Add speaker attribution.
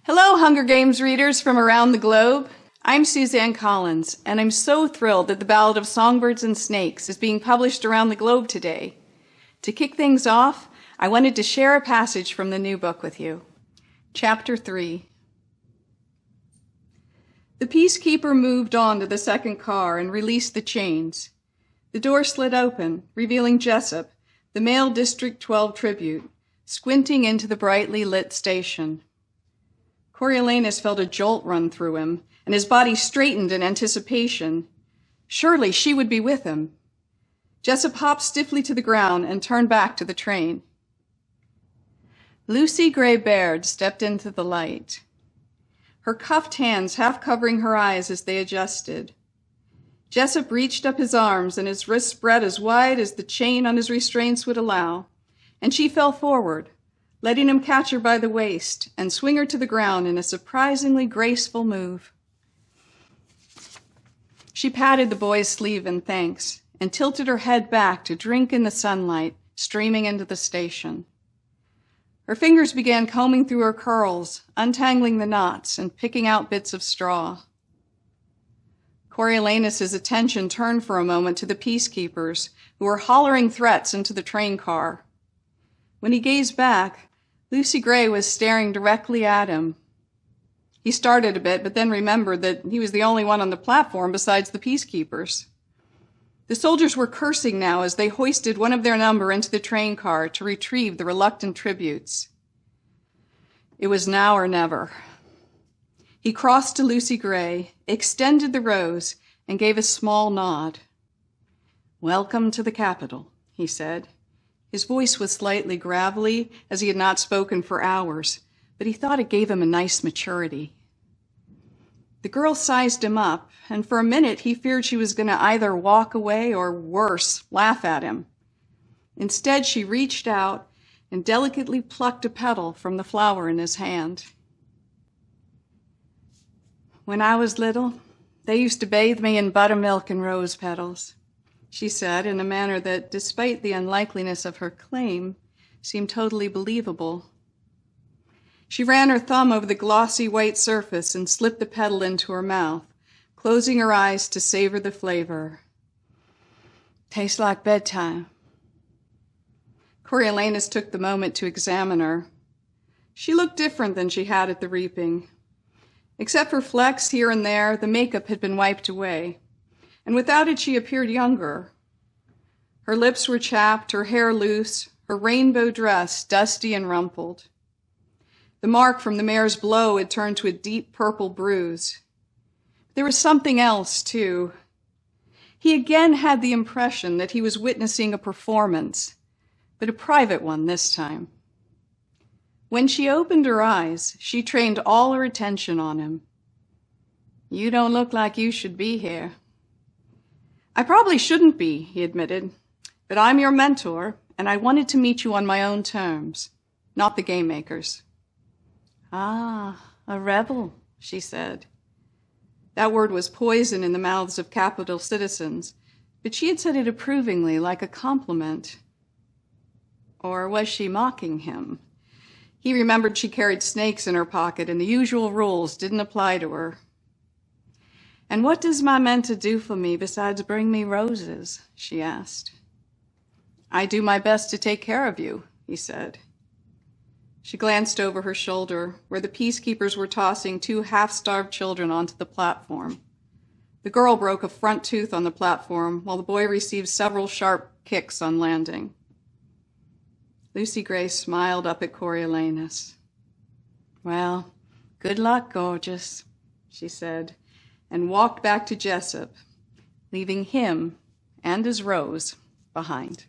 Speaker 1: Hello, Hunger Games readers from around the globe. I'm Suzanne Collins, and I'm so thrilled that the Ballad of Songbirds and Snakes is being published around the globe today. To kick things off, I wanted to share a passage from the new book with you. Chapter 3. The peacekeeper moved on to the second car and released the chains. The door slid open, revealing Jessup, the male District 12 tribute, squinting into the brightly lit station. Coriolanus felt a jolt run through him, and his body straightened in anticipation. Surely she would be with him. Jessup hopped stiffly to the ground and turned back to the train. Lucy Gray Baird stepped into the light, her cuffed hands half covering her eyes as they adjusted. Jessup reached up his arms, and his wrists spread as wide as the chain on his restraints would allow, and she fell forward, letting him catch her by the waist and swing her to the ground in a surprisingly graceful move. She patted the boy's sleeve in thanks and tilted her head back to drink in the sunlight streaming into the station. Her fingers began combing through her curls, untangling the knots and picking out bits of straw. Coriolanus's attention turned for a moment to the peacekeepers, who were hollering threats into the train car. When he gazed back, Lucy Gray was staring directly at him. He started a bit, but then remembered that he was the only one on the platform besides the peacekeepers. The soldiers were cursing now as they hoisted one of their number into the train car to retrieve the reluctant tributes. It was now or never. He crossed to Lucy Gray, extended the rose, and gave a small nod. "Welcome to the capital," he said. His voice was slightly gravelly, as he had not spoken for hours, but he thought it gave him a nice maturity. The girl sized him up, and for a minute he feared she was going to either walk away or, worse, laugh at him. Instead, she reached out and delicately plucked a petal from the flower in his hand. "When I was little, they used to bathe me in buttermilk and rose petals," she said in a manner that, despite the unlikeliness of her claim, seemed totally believable. She ran her thumb over the glossy white surface and slipped the petal into her mouth, closing her eyes to savor the flavor. "Tastes like bedtime." Coriolanus took the moment to examine her. She looked different than she had at the reaping. Except for flecks here and there, the makeup had been wiped away, and without it she appeared younger. Her lips were chapped, her hair loose, her rainbow dress dusty and rumpled. The mark from the mare's blow had turned to a deep purple bruise. There was something else, too. He again had the impression that he was witnessing a performance, but a private one this time. When she opened her eyes, she trained all her attention on him. "You don't look like you should be here." "I probably shouldn't be," he admitted, "but I'm your mentor, and I wanted to meet you on my own terms, not the game makers." "Ah, a rebel," she said. That word was poison in the mouths of capital citizens, but she had said it approvingly, like a compliment. Or was she mocking him? He remembered she carried snakes in her pocket, and the usual rules didn't apply to her. "And what does my mentor do for me besides bring me roses?" she asked. "I do my best to take care of you," he said. She glanced over her shoulder, where the peacekeepers were tossing two half-starved children onto the platform. The girl broke a front tooth on the platform, while the boy received several sharp kicks on landing. Lucy Gray smiled up at Coriolanus. "Well, good luck, gorgeous," she said, and walked back to Jessup, leaving him and his rose behind.